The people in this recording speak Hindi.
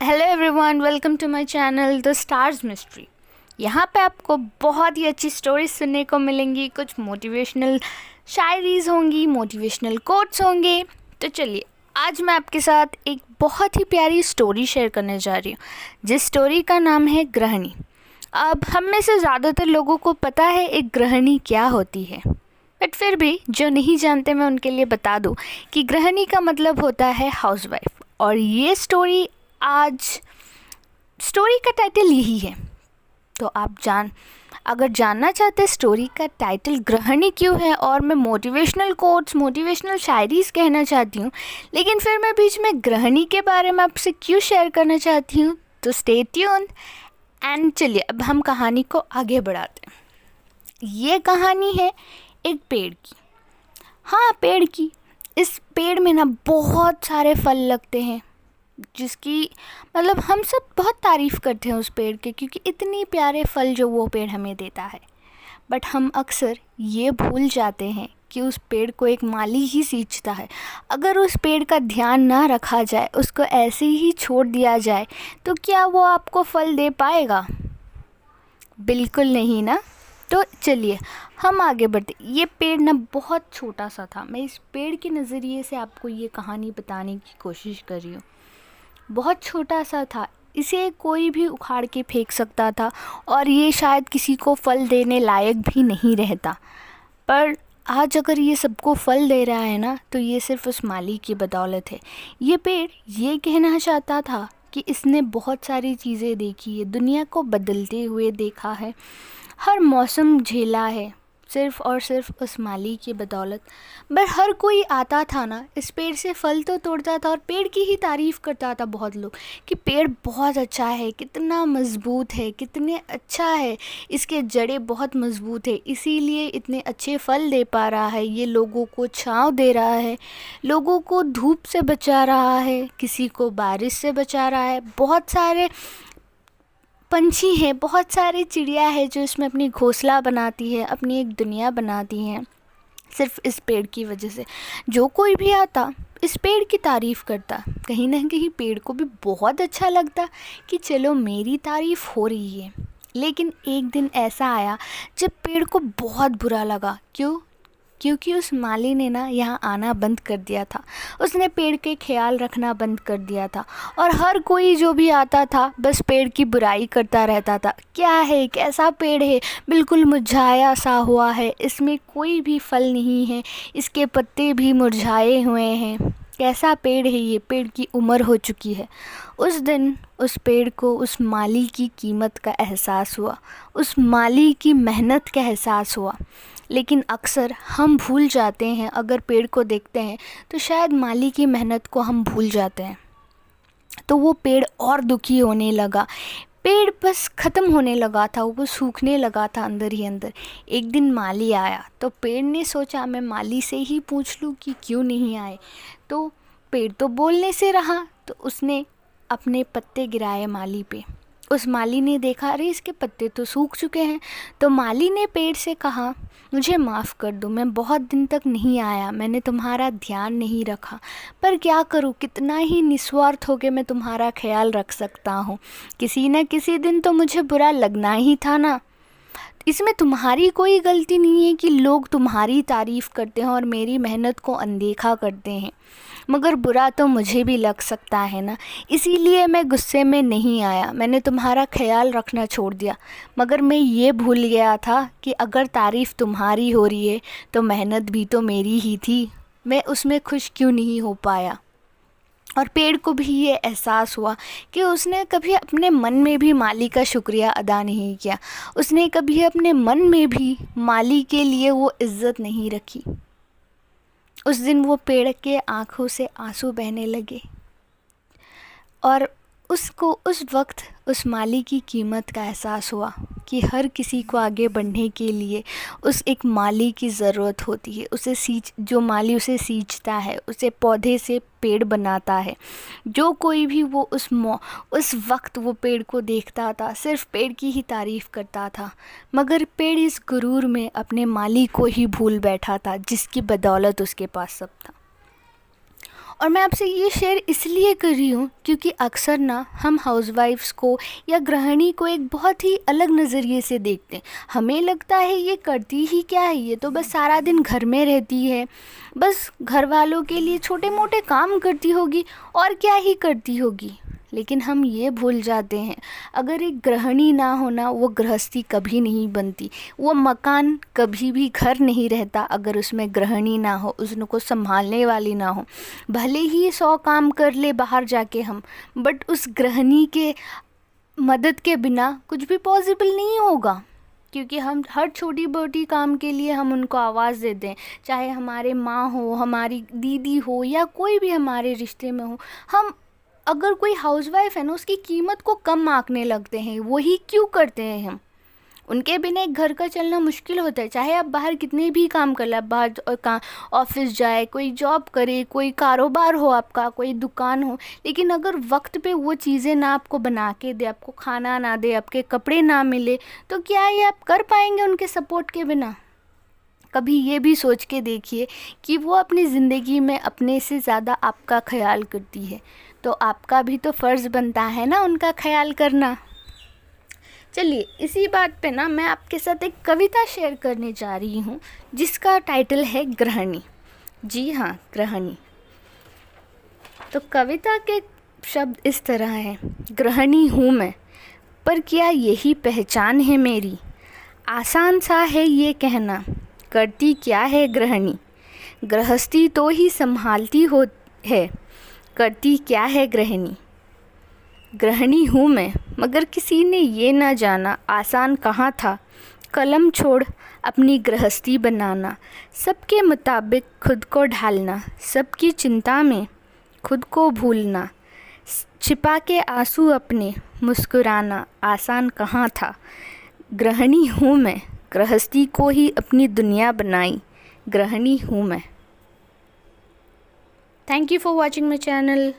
Hello everyone, welcome to my channel the stars mystery. यहाँ पे आपको बहुत ही अच्छी स्टोरीज सुनने को मिलेंगी। कुछ मोटिवेशनल शायरीज होंगी, मोटिवेशनल कोट्स होंगे। तो चलिए, आज मैं आपके साथ एक बहुत ही प्यारी स्टोरी शेयर करने जा रही हूँ, जिस स्टोरी का नाम है गृहिणी। अब हम में से ज़्यादातर लोगों को पता है एक गृहिणी क्या होती है, बट फिर भी जो नहीं जानते मैं उनके लिए बता दूं कि गृहिणी का मतलब होता है हाउसवाइफ। और ये स्टोरी का टाइटल यही है। तो आप अगर जानना चाहते हैं स्टोरी का टाइटल गृहिणी क्यों है, और मैं मोटिवेशनल कोट्स, मोटिवेशनल शायरीज़ कहना चाहती हूँ, लेकिन फिर मैं बीच में गृहिणी के बारे में आपसे क्यों शेयर करना चाहती हूँ, तो स्टे ट्यून्ड। एंड चलिए अब हम कहानी को आगे बढ़ाते हैं। ये कहानी है एक पेड़ की। हाँ, पेड़ की। इस पेड़ में ना बहुत सारे फल लगते हैं, जिसकी मतलब हम सब बहुत तारीफ़ करते हैं उस पेड़ के, क्योंकि इतनी प्यारे फल जो वो पेड़ हमें देता है। बट हम अक्सर ये भूल जाते हैं कि उस पेड़ को एक माली ही सींचता है। अगर उस पेड़ का ध्यान ना रखा जाए, उसको ऐसे ही छोड़ दिया जाए, तो क्या वो आपको फल दे पाएगा? बिल्कुल नहीं ना। तो चलिए हम आगे बढ़ते। ये पेड़ ना बहुत छोटा सा था। मैं इस पेड़ के नज़रिए से आपको ये कहानी बताने की कोशिश कर रही हूँ। बहुत छोटा सा था, इसे कोई भी उखाड़ के फेंक सकता था और ये शायद किसी को फल देने लायक भी नहीं रहता। पर आज अगर ये सबको फल दे रहा है ना, तो ये सिर्फ उस माली की बदौलत है। ये पेड़ ये कहना चाहता था कि इसने बहुत सारी चीज़ें देखी है, दुनिया को बदलते हुए देखा है, हर मौसम झेला है, सिर्फ़ और सिर्फ उस माली की बदौलत। पर हर कोई आता था ना, इस पेड़ से फल तो तोड़ता था और पेड़ की ही तारीफ़ करता था बहुत लोग, कि पेड़ बहुत अच्छा है, कितना मज़बूत है, कितने अच्छा है, इसके जड़ें बहुत मज़बूत है, इसीलिए इतने अच्छे फल दे पा रहा है, ये लोगों को छाँव दे रहा है, लोगों को धूप से बचा रहा है, किसी को बारिश से बचा रहा है। बहुत सारे पंछी हैं, बहुत सारी चिड़िया है जो इसमें अपनी घोंसला बनाती है, अपनी एक दुनिया बनाती हैं, सिर्फ इस पेड़ की वजह से। जो कोई भी आता इस पेड़ की तारीफ़ करता, कहीं ना कहीं पेड़ को भी बहुत अच्छा लगता कि चलो मेरी तारीफ़ हो रही है। लेकिन एक दिन ऐसा आया जब पेड़ को बहुत बुरा लगा। क्योंकि उस माली ने ना यहाँ आना बंद कर दिया था, उसने पेड़ के ख्याल रखना बंद कर दिया था, और हर कोई जो भी आता था बस पेड़ की बुराई करता रहता था। क्या है, कैसा पेड़ है, बिल्कुल मुरझाया सा हुआ है, इसमें कोई भी फल नहीं है, इसके पत्ते भी मुरझाए हुए हैं, कैसा पेड़ है ये, पेड़ की उम्र हो चुकी है। उस दिन उस पेड़ को उस माली की कीमत का एहसास हुआ, उस माली की मेहनत का एहसास हुआ। लेकिन अक्सर हम भूल जाते हैं, अगर पेड़ को देखते हैं तो शायद माली की मेहनत को हम भूल जाते हैं। तो वो पेड़ और दुखी होने लगा, पेड़ बस ख़त्म होने लगा था, वो सूखने लगा था अंदर ही अंदर। एक दिन माली आया तो पेड़ ने सोचा मैं माली से ही पूछ लूँ कि क्यों नहीं आए। तो पेड़ तो बोलने से रहा, तो उसने अपने पत्ते गिराए माली पे। उस माली ने देखा, अरे इसके पत्ते तो सूख चुके हैं। तो माली ने पेड़ से कहा, मुझे माफ़ कर दो, मैं बहुत दिन तक नहीं आया, मैंने तुम्हारा ध्यान नहीं रखा, पर क्या करूँ, कितना ही निस्वार्थ होकर मैं तुम्हारा ख्याल रख सकता हूँ, किसी न किसी दिन तो मुझे बुरा लगना ही था ना। इसमें तुम्हारी कोई गलती नहीं है कि लोग तुम्हारी तारीफ़ करते हैं और मेरी मेहनत को अनदेखा करते हैं, मगर बुरा तो मुझे भी लग सकता है ना, इसीलिए मैं गुस्से में नहीं आया, मैंने तुम्हारा ख्याल रखना छोड़ दिया। मगर मैं ये भूल गया था कि अगर तारीफ़ तुम्हारी हो रही है तो मेहनत भी तो मेरी ही थी, मैं उसमें खुश क्यों नहीं हो पाया। और पेड़ को भी ये एहसास हुआ कि उसने कभी अपने मन में भी माली का शुक्रिया अदा नहीं किया, उसने कभी अपने मन में भी माली के लिए वो इज़्ज़त नहीं रखी। उस दिन वो पेड़ के आँखों से आंसू बहने लगे, और उसको उस वक्त उस माली की कीमत का एहसास हुआ कि हर किसी को आगे बढ़ने के लिए उस एक माली की ज़रूरत होती है। जो माली उसे सींचता है, उसे पौधे से पेड़ बनाता है। जो कोई भी वो उस वक्त वो पेड़ को देखता था, सिर्फ पेड़ की ही तारीफ़ करता था, मगर पेड़ इस गुरूर में अपने माली को ही भूल बैठा था, जिसकी बदौलत उसके पास सब था। और मैं आपसे ये शेयर इसलिए कर रही हूँ क्योंकि अक्सर ना हम हाउसवाइफ्स को या गृहिणी को एक बहुत ही अलग नज़रिए से देखते हैं। हमें लगता है ये करती ही क्या है, ये तो बस सारा दिन घर में रहती है, बस घर वालों के लिए छोटे मोटे काम करती होगी और क्या ही करती होगी। लेकिन हम ये भूल जाते हैं, अगर एक गृहिणी ना होना वो गृहस्थी कभी नहीं बनती, वो मकान कभी भी घर नहीं रहता अगर उसमें गृहिणी ना हो, उसको संभालने वाली ना हो। भले ही 100 काम कर ले बाहर जाके हम, बट उस गृहिणी के मदद के बिना कुछ भी पॉसिबल नहीं होगा। क्योंकि हम हर छोटी मोटी काम के लिए हम उनको आवाज़ देते हैं, चाहे हमारे माँ हो, हमारी दीदी हो या कोई भी हमारे रिश्ते में हो। हम अगर कोई हाउसवाइफ है ना, उसकी कीमत को कम आंकने लगते हैं। वही क्यों करते हैं हम? उनके बिना एक घर का चलना मुश्किल होता है। चाहे आप बाहर कितने भी काम कर ले, आप बाहर ऑफिस जाए, कोई जॉब करे, कोई कारोबार हो आपका, कोई दुकान हो, लेकिन अगर वक्त पे वो चीज़ें ना आपको बना के दे, आपको खाना ना दे, आपके कपड़े ना मिले, तो क्या ये आप कर पाएंगे उनके सपोर्ट के बिना? कभी ये भी सोच के देखिए कि वो अपनी ज़िंदगी में अपने से ज़्यादा आपका ख्याल करती है, तो आपका भी तो फ़र्ज़ बनता है ना उनका ख्याल करना। चलिए, इसी बात पे ना मैं आपके साथ एक कविता शेयर करने जा रही हूँ जिसका टाइटल है गृहिणी। जी हाँ, गृहिणी। तो कविता के शब्द इस तरह हैं। गृहिणी हूँ मैं, पर क्या यही पहचान है मेरी? आसान सा है ये कहना, करती क्या है गृहिणी? गृहस्थी तो ही संभालती हो है, करती क्या है गृहिणी? गृहिणी हूँ मैं, मगर किसी ने ये ना जाना आसान कहाँ था कलम छोड़ अपनी गृहस्थी बनाना। सबके मुताबिक खुद को ढालना, सबकी चिंता में खुद को भूलना, छिपा के आंसू अपने मुस्कुराना आसान कहाँ था। गृहिणी हूँ मैं, गृहस्थी को ही अपनी दुनिया बनाई, गृहिणी हूँ मैं। Thank you for watching my channel.